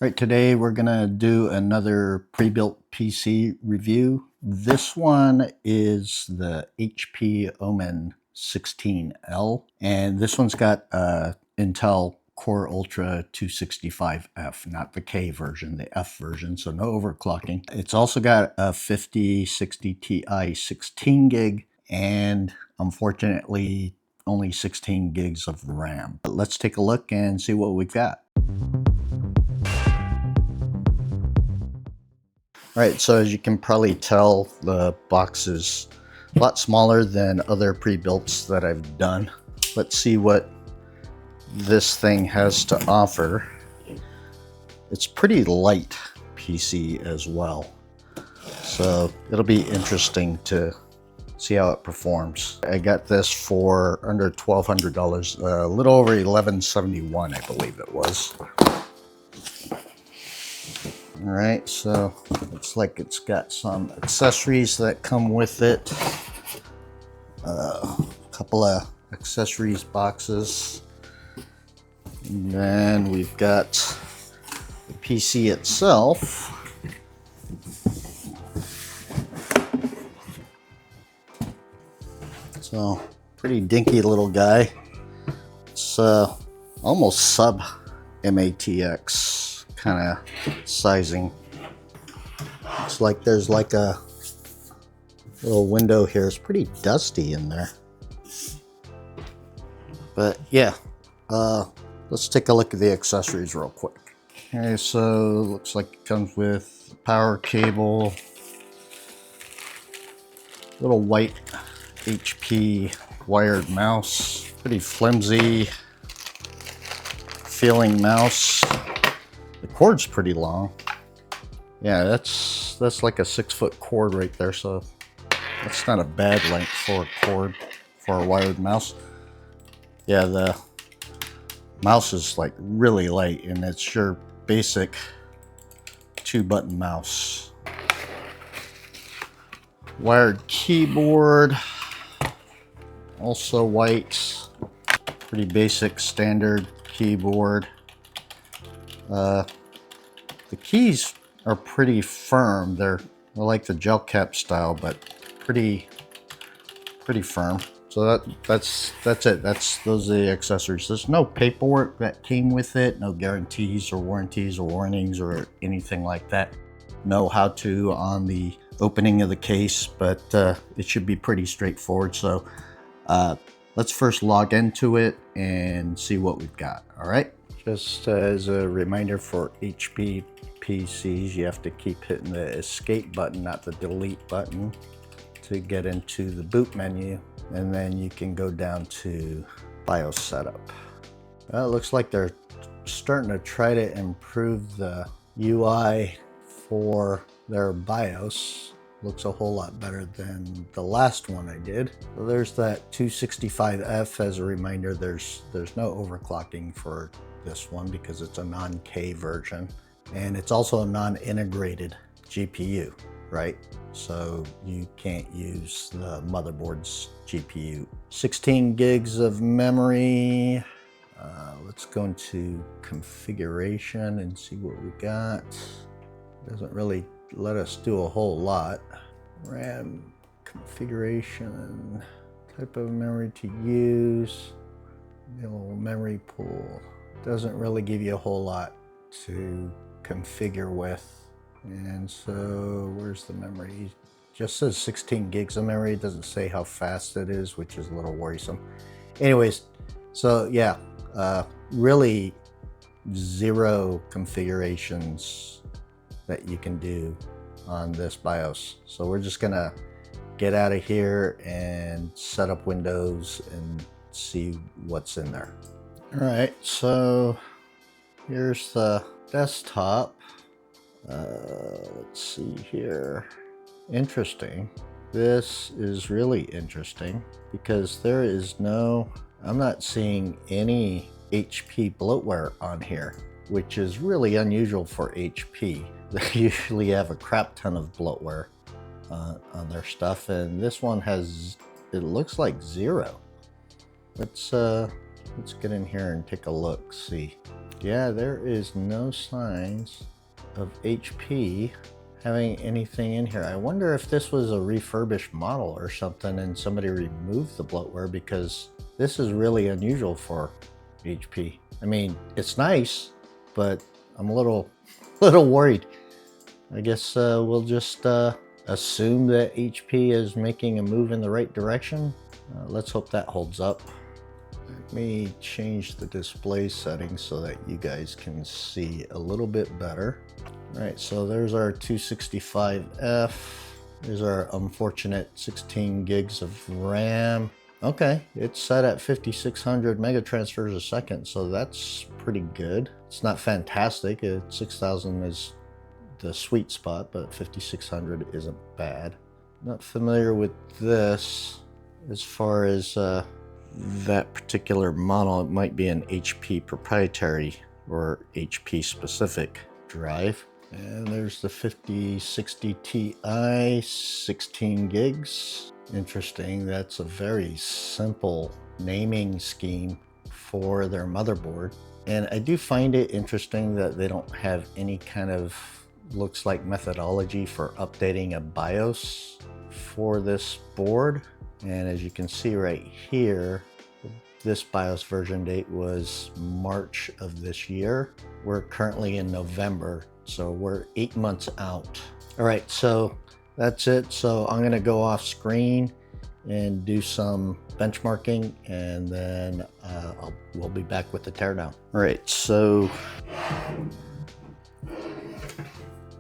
Right, today we're gonna do another pre-built PC review. This one is the HP Omen 16L, and this one's got Intel Core Ultra 265F, not the K version, the F version, so no overclocking. It's also got a 5060 Ti 16 gig, and unfortunately only 16 gigs of RAM. But let's take a look and see what we've got. Right, so as you can probably tell, the box is a lot smaller than other pre-builts that I've done. Let's see what this thing has to offer. It's pretty light PC as well, so it'll be interesting to see how it performs. I got this for under $1,200, a little over $1,171, I believe it was. All right, so looks like it's got some accessories that come with it. A couple of accessories boxes. And then we've got the PC itself. So, pretty dinky little guy. It's almost sub MATX kind of sizing. It's like there's like a little window here. It's pretty dusty in there, but yeah, let's take a look at the accessories real quick. Okay, so looks like it comes with power cable, little white HP wired mouse, pretty flimsy feeling mouse. The cord's pretty long. Yeah, that's like a 6-foot cord right there, so that's not a bad length for a cord for a wired mouse. Yeah, the mouse is like really light, and it's your basic 2-button mouse. Wired keyboard, also white, pretty basic standard keyboard. The keys are pretty firm. They're like the gel cap style, but pretty firm. So that's it. Those are the accessories. There's no paperwork that came with it, no guarantees or warranties or warnings or anything like that. No how-to on the opening of the case, but it should be pretty straightforward. So let's first log into it and see what we've got. All right. Just as a reminder for HP PCs, you have to keep hitting the escape button, not the delete button, to get into the boot menu, and then you can go down to BIOS setup. Well, it looks like they're starting to try to improve the UI for their BIOS. Looks a whole lot better than the last one I did. So there's that 265F. As a reminder, there's no overclocking for this one because it's a non-K version, and it's also a non-integrated GPU, right? So you can't use the motherboard's GPU. 16 gigs of memory. Let's go into configuration and see what we got. Doesn't really let us do a whole lot. RAM configuration, type of memory to use, little memory pool. Doesn't really give you a whole lot to configure with. And so where's the memory? Just says 16 gigs of memory. It doesn't say how fast it is, which is a little worrisome. Anyways, so yeah, really zero configurations that you can do on this BIOS. So we're just gonna get out of here and set up Windows and see what's in there. All right, so here's the desktop. Let's see here. Interesting. This is really interesting because there is no, I'm not seeing any HP bloatware on here, which is really unusual for HP. They usually have a crap ton of bloatware on their stuff, and this one has, it looks like 0. Let's get in here and take a look, see. Yeah, there is no signs of HP having anything in here. I wonder if this was a refurbished model or something and somebody removed the bloatware, because this is really unusual for HP. I mean, it's nice, but I'm a little worried. I guess we'll just assume that HP is making a move in the right direction. Let's hope that holds up. Let me change the display settings so that you guys can see a little bit better. All right, so there's our 265F. There's our unfortunate 16 gigs of RAM. Okay, it's set at 5600 mega transfers a second, so that's pretty good. It's not fantastic. 6000 is the sweet spot, but 5600 isn't bad. Not familiar with this as far as that particular model. It might be an HP proprietary or HP specific drive. And there's the 5060 Ti, 16 gigs. Interesting, that's a very simple naming scheme for their motherboard. And I do find it interesting that they don't have any kind of, looks like, methodology for updating a BIOS for this board. And as you can see right here, this BIOS version date was March of this year. We're currently in November, so we're 8 months out. All right, so that's it. So I'm gonna go off screen and do some benchmarking, and then we'll be back with the teardown. All right, so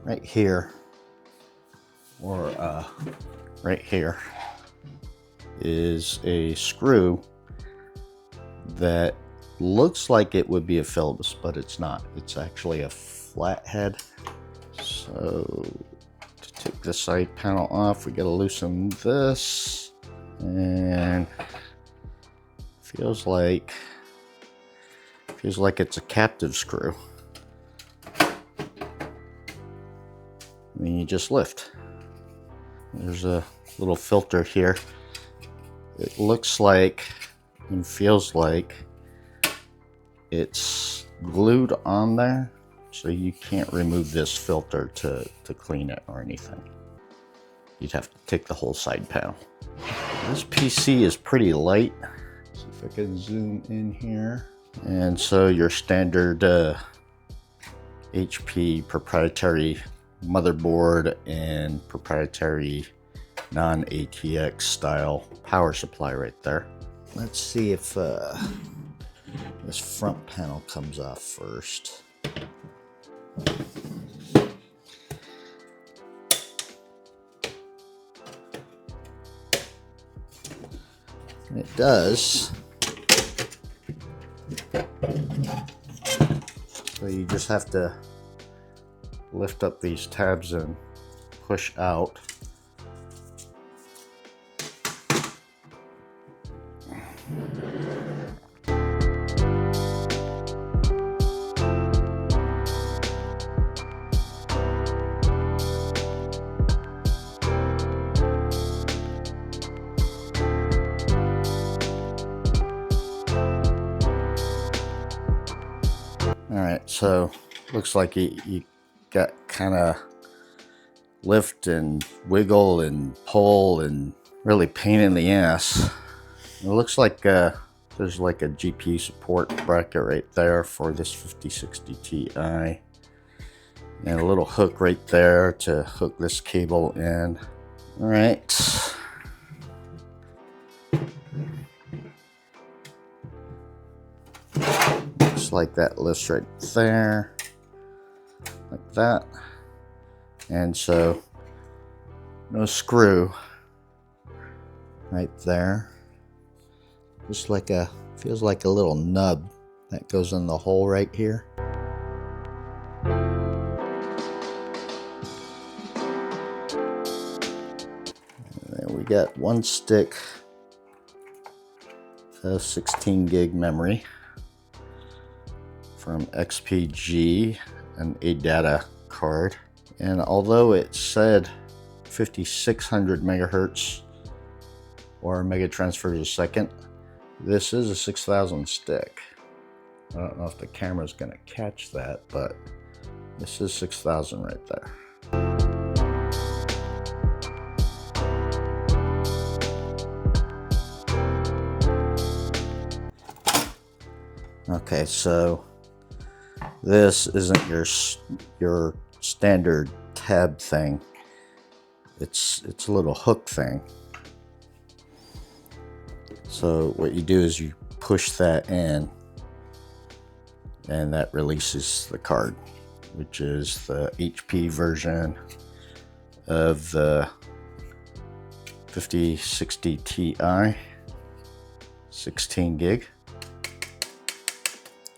right here, or right here, is a screw that looks like it would be a Phillips, but it's not. It's actually a flathead. So to take the side panel off, we gotta loosen this, and feels like it's a captive screw. And then you just lift. There's a little filter here. It looks like and feels like it's glued on there, so you can't remove this filter to clean it or anything. You'd have to take the whole side panel. This PC is pretty light. See if I can zoom in here. And so your standard HP proprietary motherboard and proprietary non-ATX style power supply right there. Let's see if this front panel comes off first. And it does. So you just have to lift up these tabs and push out. Alright, so looks like you got kind of lift and wiggle and pull and really pain in the ass. It looks like there's like a GPU support bracket right there for this 5060 Ti. And a little hook right there to hook this cable in. Alright. Like that lifts right there, like that. And so no screw right there, just like feels like a little nub that goes in the hole right here. And then we got one stick of 16 gig memory from XPG, and a data card. And although it said 5600 megahertz or mega transfers a second, this is a 6000 stick. I don't know if the camera's gonna catch that, but this is 6,000 right there. Okay, so this isn't your standard tab thing. It's a little hook thing. So what you do is you push that in, and that releases the card, which is the HP version of the 5060 Ti, 16 gig.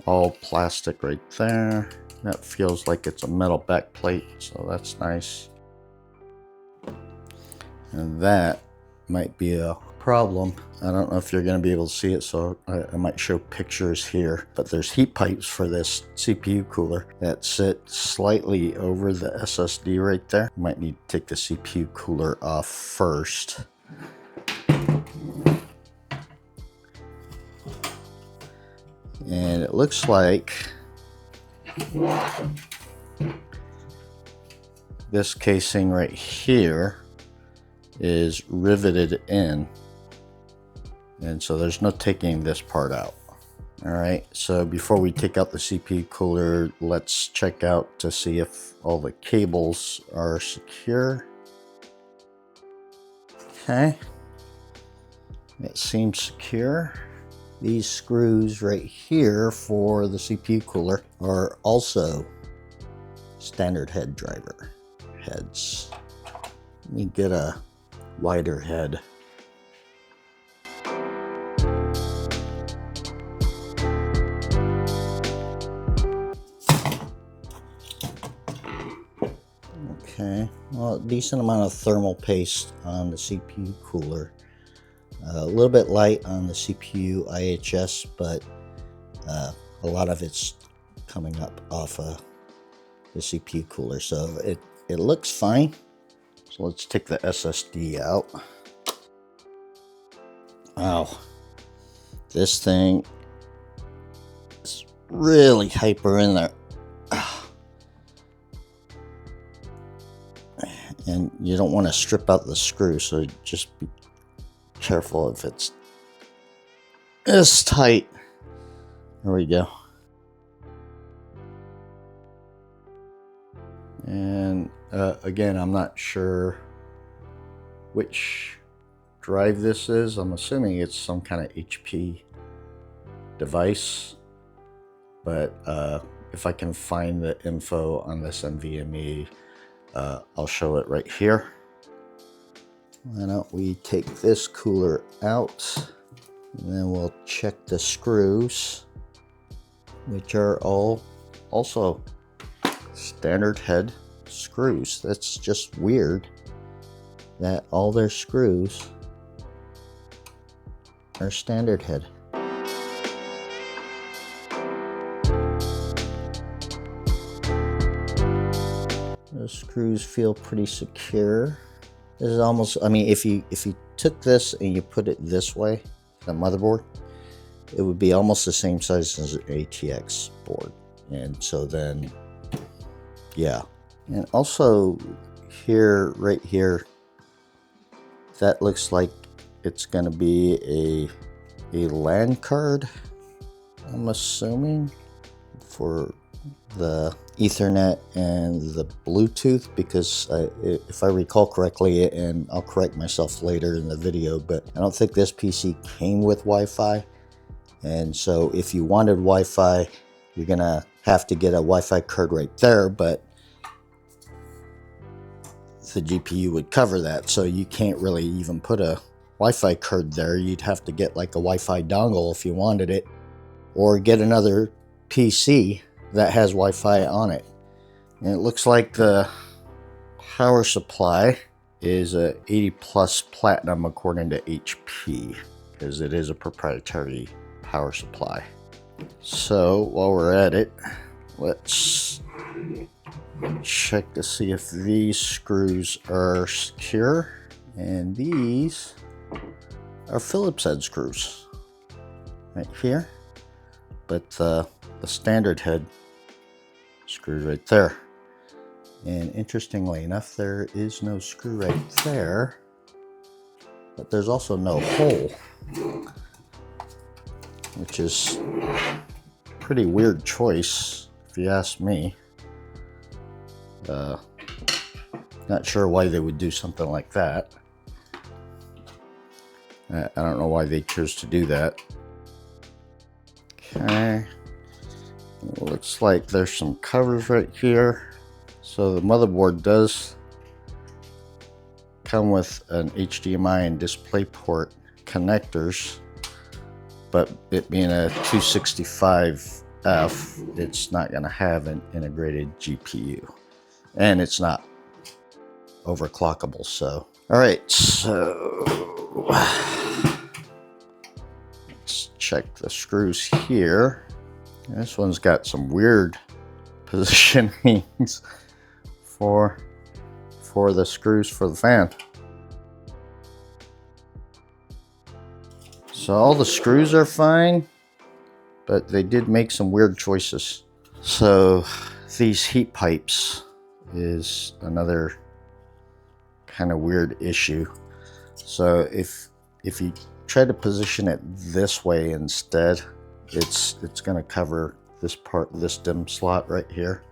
All plastic right there. That feels like it's a metal back plate, so that's nice. And that might be a problem. I don't know if you're going to be able to see it, so I might show pictures here. But there's heat pipes for this CPU cooler that sit slightly over the SSD right there. Might need to take the CPU cooler off first. And it looks like this casing right here is riveted in, and so there's no taking this part out. All right, so before we take out the CPU cooler, let's check out to see if all the cables are secure. Okay, it seems secure. These screws right here for the CPU cooler are also standard head driver heads. Let me get a wider head. Okay, well, a decent amount of thermal paste on the CPU cooler. A little bit light on the CPU IHS, but a lot of it's coming up off of the CPU cooler, so it looks fine. So let's take the SSD out. Wow, this thing is really hyper in there. And you don't want to strip out the screw, so just be careful if it's this tight. There we go. And again, I'm not sure which drive this is. I'm assuming it's some kind of HP device, but if I can find the info on this NVMe, I'll show it right here. Why don't we take this cooler out, and then we'll check the screws, which are all also standard head screws. That's just weird that all their screws are standard head. The screws feel pretty secure. This is almost, I mean, if you took this and you put it this way, the motherboard, it would be almost the same size as an RTX board. And so then, yeah. And also here, right here, that looks like it's going to be a LAN card, I'm assuming, for the Ethernet and the Bluetooth, because if I recall correctly, and I'll correct myself later in the video, but I don't think this PC came with Wi-Fi. And so if you wanted Wi-Fi, you're gonna have to get a Wi-Fi card right there, but the GPU would cover that, so you can't really even put a Wi-Fi card there. You'd have to get like a Wi-Fi dongle if you wanted it, or get another PC that has Wi-Fi on it. And it looks like the power supply is a 80 plus platinum according to HP, because it is a proprietary power supply. So while we're at it, let's check to see if these screws are secure. And these are Phillips head screws right here, but the standard head screw right there. And interestingly enough, there is no screw right there, but there's also no hole, which is a pretty weird choice if you ask me. Not sure why they would do something like that. I don't know why they chose to do that. Okay, it looks like there's some covers right here. So the motherboard does come with an HDMI and DisplayPort connectors, but it being a 265F, it's not going to have an integrated GPU, and it's not overclockable. So, all right, so let's check the screws here. This one's got some weird positionings for the screws for the fan. So all the screws are fine, but they did make some weird choices. So these heat pipes is another kind of weird issue. So if you try to position it this way instead, it's going to cover this part, this DIMM slot right here.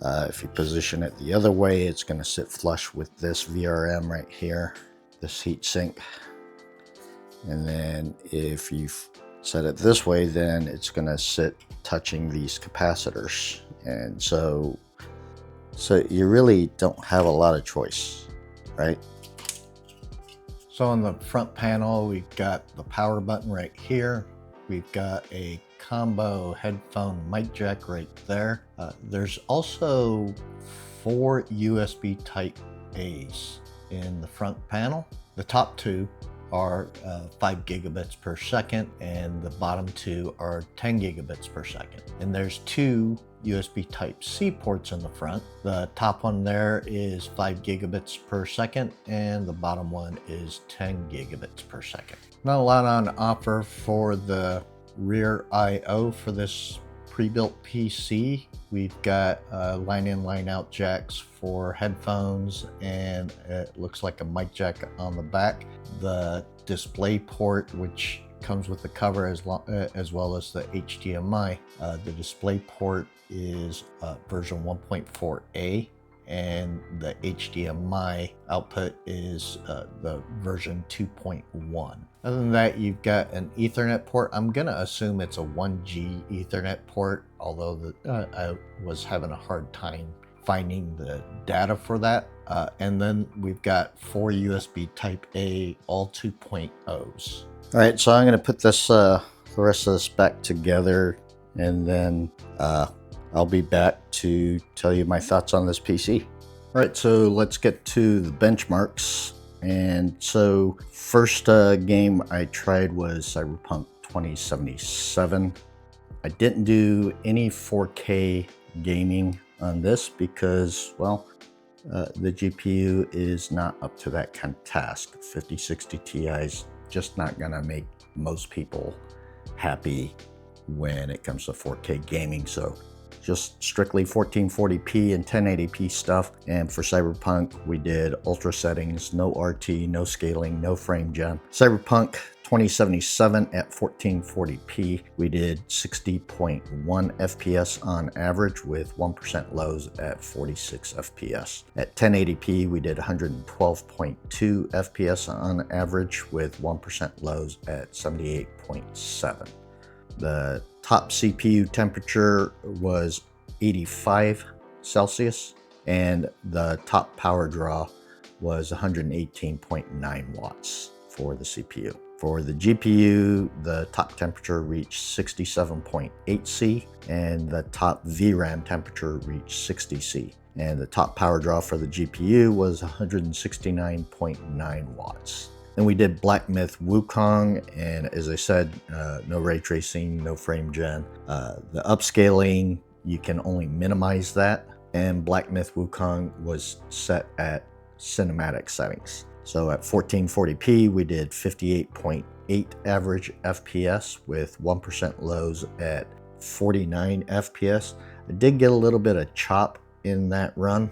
If you position it the other way, it's going to sit flush with this VRM right here, this heat sink. And then if you set it this way, then it's going to sit touching these capacitors. And so you really don't have a lot of choice, right? So on the front panel, we've got the power button right here. We've got a combo headphone mic jack right there. There's also 4 USB type A's in the front panel. The top 2 are 5 gigabits per second, and the bottom 2 are 10 gigabits per second. And there's 2 USB type C ports in the front. The top one there is 5 gigabits per second, and the bottom one is 10 gigabits per second. Not a lot on offer for the rear I/O for this pre-built PC. We've got line in, line out jacks for headphones, and it looks like a mic jack on the back. The display port, which comes with the cover as well as the HDMI. The display port is version 1.4a, and the HDMI output is the version 2.1. Other than that, you've got an Ethernet port. I'm gonna assume it's a 1G Ethernet port, although I was having a hard time finding the data for that. And then we've got 4 USB type A, all 2.0s. All right, so I'm gonna put this the rest of this back together, and then I'll be back to tell you my thoughts on this PC. All right, so let's get to the benchmarks. And so first game I tried was Cyberpunk 2077. I didn't do any 4K gaming on this because, well, the GPU is not up to that kind of task. 5060 Ti is just not gonna make most people happy when it comes to 4K gaming. So just strictly 1440p and 1080p stuff. And for Cyberpunk, we did ultra settings, no RT, no scaling, no frame gen. Cyberpunk 2077 at 1440p, we did 60.1 FPS on average with 1% lows at 46 FPS. At 1080p, we did 112.2 FPS on average with 1% lows at 78.7. The top CPU temperature was 85 Celsius, and the top power draw was 118.9 watts for the CPU. For the GPU, the top temperature reached 67.8 C, and the top VRAM temperature reached 60 C. And the top power draw for the GPU was 169.9 watts. Then we did Black Myth Wukong, and as I said, no ray tracing, no frame gen. The upscaling, you can only minimize that, and Black Myth Wukong was set at cinematic settings. So at 1440p, we did 58.8 average FPS with 1% lows at 49 FPS. I did get a little bit of chop in that run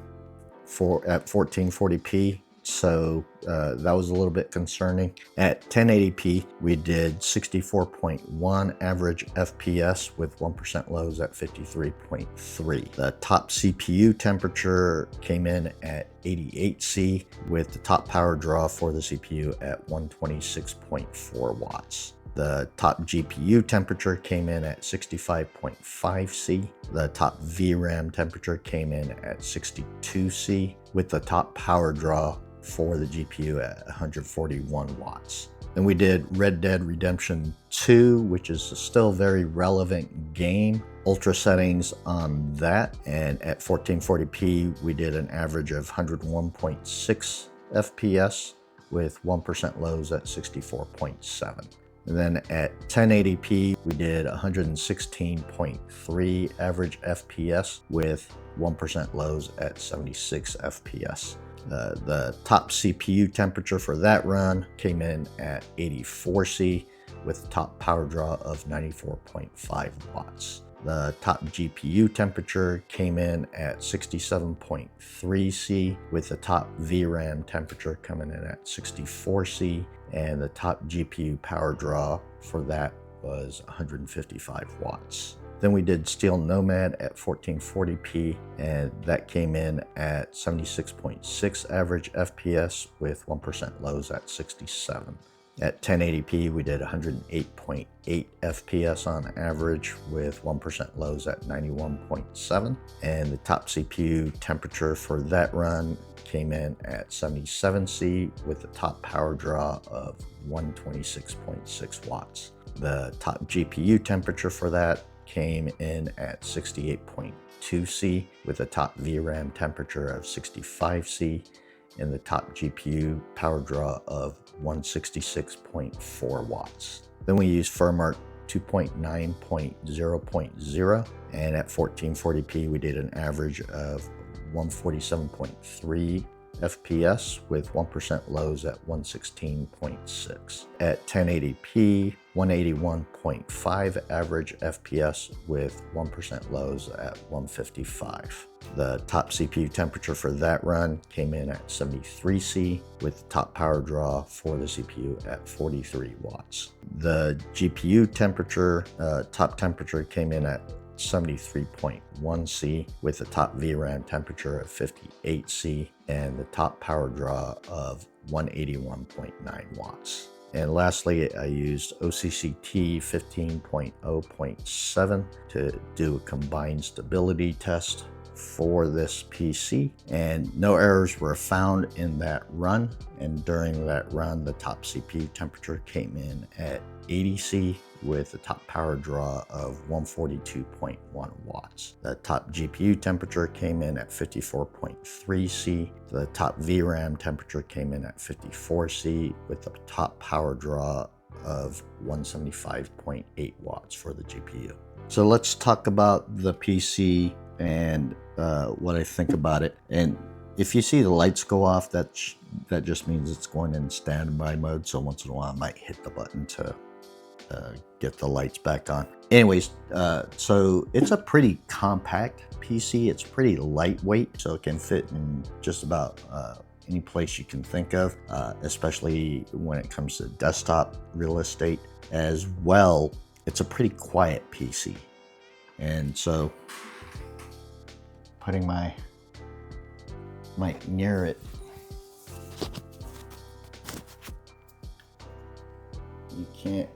at 1440p, so that was a little bit concerning. At 1080p, we did 64.1 average FPS with 1% lows at 53.3. The top CPU temperature came in at 88C with the top power draw for the CPU at 126.4 watts. The top GPU temperature came in at 65.5C. The top VRAM temperature came in at 62C with the top power draw for the GPU at 141 watts. Then we did Red Dead Redemption 2, which is a still very relevant game. Ultra settings on that, and at 1440p, we did an average of 101.6 FPS with 1% lows at 64.7. And then at 1080p, we did 116.3 average FPS with 1% lows at 76 FPS. The top CPU temperature for that run came in at 84C with a top power draw of 94.5 watts. The top GPU temperature came in at 67.3C with the top VRAM temperature coming in at 64C, and the top GPU power draw for that was 155 watts. Then we did Steel Nomad at 1440p, and that came in at 76.6 average FPS with 1% lows at 67. At 1080p, we did 108.8 FPS on average with 1% lows at 91.7. And the top CPU temperature for that run came in at 77C with the top power draw of 126.6 watts. The top GPU temperature for that came in at 68.2C with a top VRAM temperature of 65C and the top GPU power draw of 166.4 watts. Then we used firmware 2.9.0.0, and at 1440p we did an average of 147.3 FPS with 1% lows at 116.6. At 1080p, 181.5 average FPS with 1% lows at 155. The top CPU temperature for that run came in at 73C with the top power draw for the CPU at 43 watts. The GPU temperature, top temperature came in at 73.1C with the top VRAM temperature of 58C and the top power draw of 181.9 watts. And lastly, I used OCCT 15.0.7 to do a combined stability test for this PC, and no errors were found in that run. And during that run, the top CPU temperature came in at 80C with the top power draw of 142.1 watts. The top GPU temperature came in at 54.3C. The top VRAM temperature came in at 54C with the top power draw of 175.8 watts for the GPU. So let's talk about the PC and what I think about it. And if you see the lights go off, that just means it's going in standby mode. So once in a while I might hit the button to get the lights back on. Anyways, so it's a pretty compact PC. It's pretty lightweight, so it can fit in just about any place you can think of, especially when it comes to desktop real estate. As well, it's a pretty quiet PC. And so putting my mic near it, you can't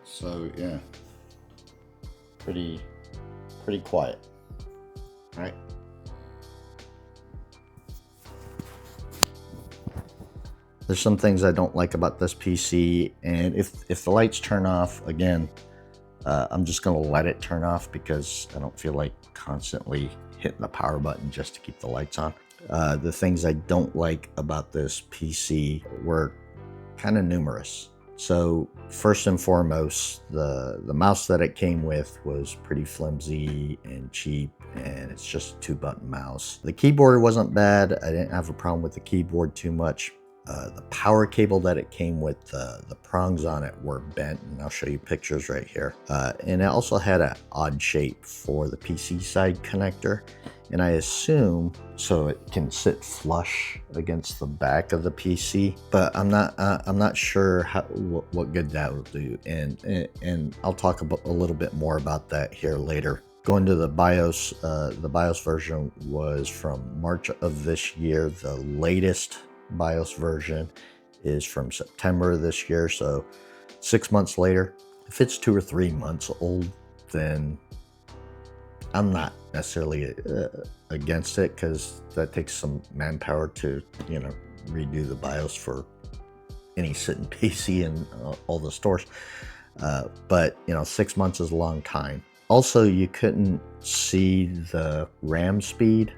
so yeah, pretty quiet, right? There's some things I don't like about this PC, and if the lights turn off, again, I'm just gonna let it turn off because I don't feel like constantly hitting the power button just to keep the lights on. The things I don't like about this PC were kind of numerous. So first and foremost, the mouse that it came with was pretty flimsy and cheap, and it's just a 2-button mouse. The keyboard wasn't bad. I didn't have a problem with the keyboard too much. The power cable that it came with, the prongs on it were bent, and I'll show you pictures right here. And it also had an odd shape for the PC side connector, and I assume so it can sit flush against the back of the PC, but I'm not sure what good that will do, and I'll talk about a little bit more about that here later. Going to the BIOS version was from March of this year. The latest BIOS version is from September this year, so 6 months later. If it's 2 or 3 months old, then I'm not necessarily against it, because that takes some manpower to, you know, redo the BIOS for any sitting PC in all the stores. But you know, 6 months is a long time. Also, you couldn't see the RAM speed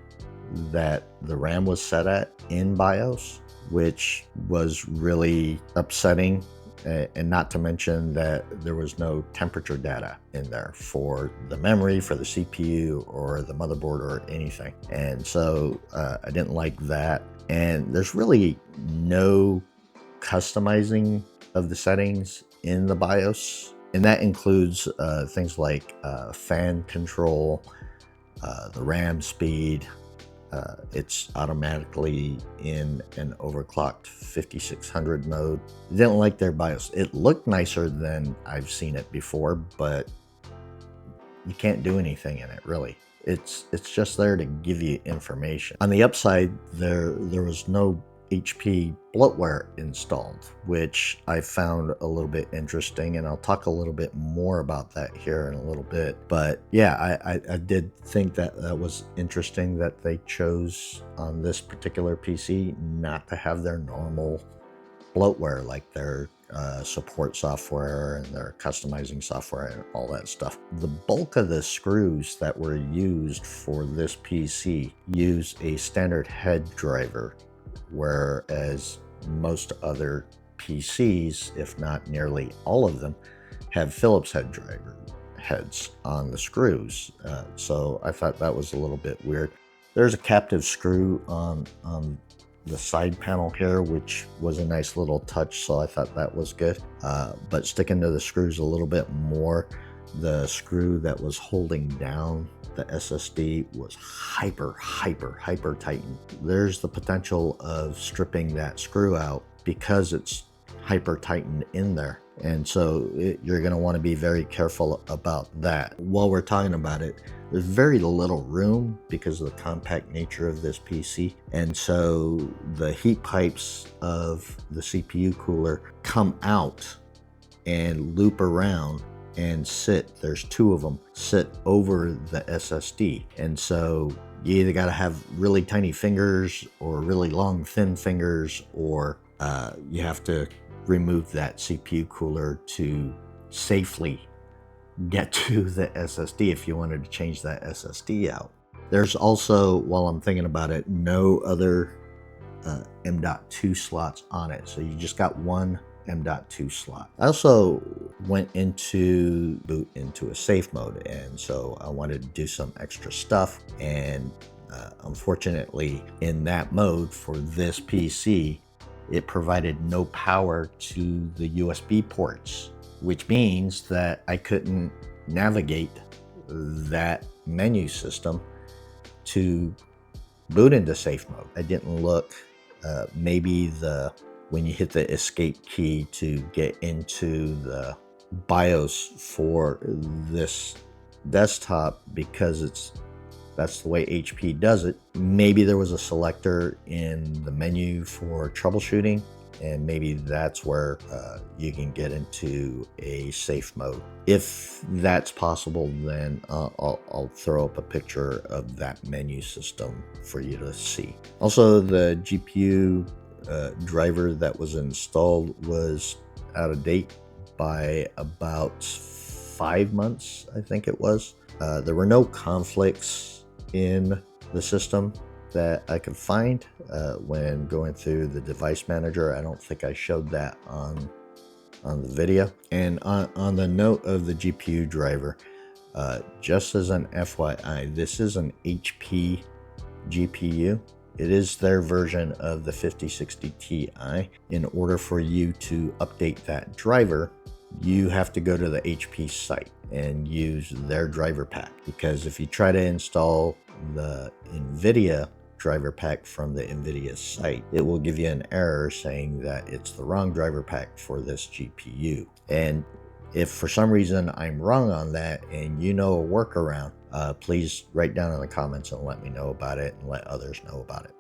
that the RAM was set at in BIOS, which was really upsetting. And not to mention that there was no temperature data in there for the memory, for the CPU, or the motherboard, or anything. And so I didn't like that. And there's really no customizing of the settings in the BIOS. And that includes things like fan control, the RAM speed. It's automatically in an overclocked 5600 mode. Didn't like their BIOS. It looked nicer than I've seen it before, but you can't do anything in it, really. It's just there to give you information. On the upside, there was no HP bloatware installed, which I found a little bit interesting, and I'll talk a little bit more about that here in a little bit. But yeah, I did think that was interesting that they chose on this particular PC not to have their normal bloatware, like their support software and their customizing software and all that stuff. The bulk of the screws that were used for this PC use a standard head driver, whereas most other PCs, if not nearly all of them, have Phillips heads on the screws. So I thought that was a little bit weird. There's a captive screw on the side panel here, which was a nice little touch, so I thought that was good. But sticking to the screws a little bit more, the screw that was holding down the SSD was hyper tightened. There's the potential of stripping that screw out because it's hyper tightened in there. And so you're going to want to be very careful about that. While we're talking about it, there's very little room because of the compact nature of this PC. And so the heat pipes of the CPU cooler come out and loop around and sit, there's 2 of them, sit over the SSD. And so you either got to have really tiny fingers or really long thin fingers, or you have to remove that CPU cooler to safely get to the SSD if you wanted to change that SSD out. There's also, while I'm thinking about it, no other M.2 slots on it, so you just got one M.2 slot. I also went into boot into a safe mode, and so I wanted to do some extra stuff, and unfortunately in that mode for this PC, it provided no power to the USB ports, which means that I couldn't navigate that menu system to boot into safe mode. I didn't look. Maybe when you hit the escape key to get into the BIOS for this desktop, because that's the way HP does it, maybe there was a selector in the menu for troubleshooting, and maybe that's where you can get into a safe mode. If that's possible, then I'll throw up a picture of that menu system for you to see. Also, the GPU driver that was installed was out of date by about 5 months, I think it was. There were no conflicts in the system that I could find when going through the device manager. I don't think I showed that on on the video. And on the note of the GPU driver, just as an FYI, this is an HP GPU. It is their version of the 5060 Ti. In order for you to update that driver, you have to go to the HP site and use their driver pack, because if you try to install the nvidia driver pack from the nvidia site, it will give you an error saying that it's the wrong driver pack for this GPU. And if for some reason I'm wrong on that and you know a workaround, please write down in the comments and let me know about it and let others know about it.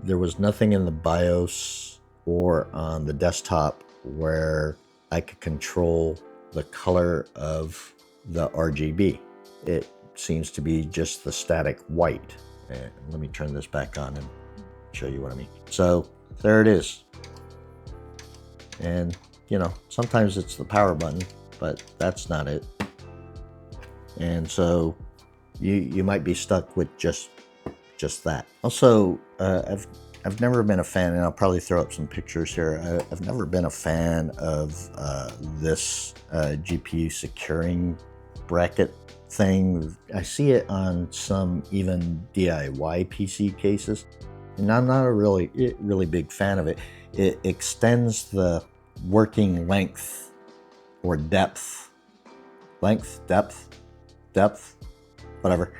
There was nothing in the BIOS or on the desktop where I could control the color of the RGB. It seems to be just the static white. And let me turn this back on and show you what I mean. So there it is. And you know, sometimes it's the power button, but that's not it. And so you might be stuck with just that. Also, I've never been a fan, and I'll probably throw up some pictures here. I've never been a fan of this GPU securing bracket thing. I see it on some even DIY PC cases, and I'm not a really big fan of it. It extends the working length or depth, whatever.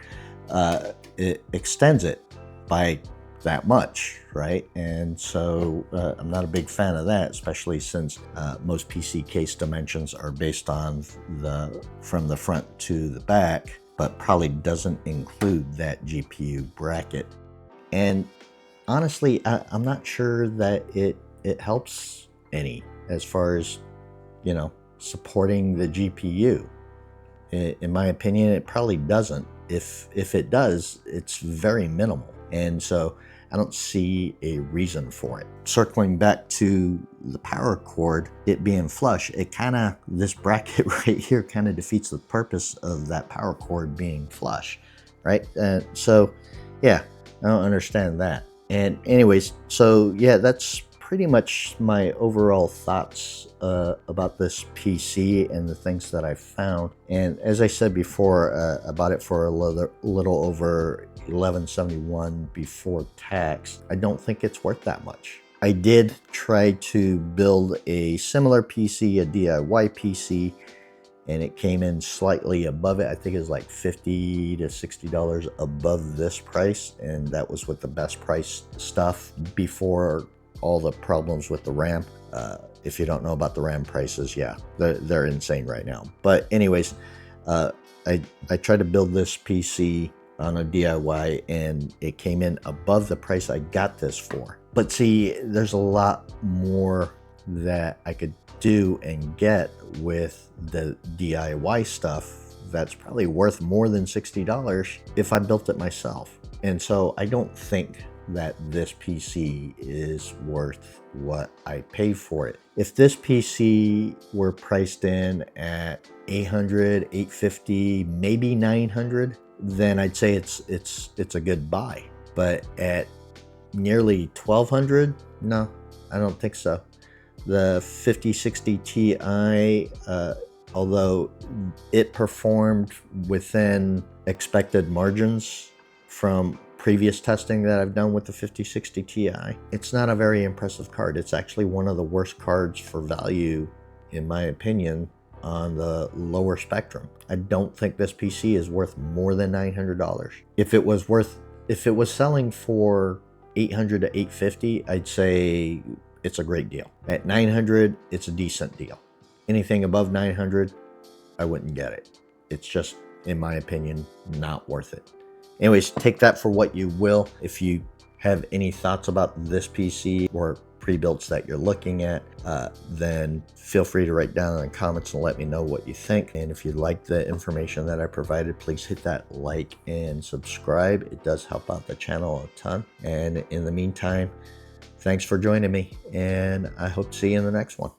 It extends it by that much, right? And so I'm not a big fan of that, especially since most PC case dimensions are based on from the front to the back, but probably doesn't include that GPU bracket. And honestly, I'm not sure that it helps any as far as, you know, supporting the GPU. In my opinion, it probably doesn't. If it does, it's very minimal. And so I don't see a reason for it. Circling back to the power cord, it being flush, this bracket right here kind of defeats the purpose of that power cord being flush, right? So yeah, I don't understand that. And anyways, so yeah, that's pretty much my overall thoughts about this PC and the things that I found. And as I said before, I bought it for a little over $1171 before tax. I don't think it's worth that much. I did try to build a similar PC, a DIY PC, and it came in slightly above it. I think it was like $50 to $60 above this price, and that was with the best price stuff before all the problems with the RAM. If you don't know about the RAM prices, yeah, they're insane right now. But anyways, I tried to build this PC on a DIY, and it came in above the price I got this for. But see, there's a lot more that I could do and get with the DIY stuff that's probably worth more than $60 if I built it myself. And so I don't think that this PC is worth what I paid for it. If this PC were priced in at $800, $850, maybe $900, then I'd say it's a good buy. But at nearly $1,200, no, I don't think so. The 5060 Ti, although it performed within expected margins from previous testing that I've done with the 5060 Ti, it's not a very impressive card. It's actually one of the worst cards for value, in my opinion, on the lower spectrum. I don't think this PC is worth more than $900. If it was selling for $800 to $850, I'd say it's a great deal. At $900, it's a decent deal. Anything above $900, I wouldn't get it. It's just, in my opinion, not worth it. Anyways, take that for what you will. If you have any thoughts about this PC or pre-builds that you're looking at, then feel free to write down in the comments and let me know what you think. And if you like the information that I provided, please hit that like and subscribe. It does help out the channel a ton. And in the meantime, thanks for joining me, and I hope to see you in the next one.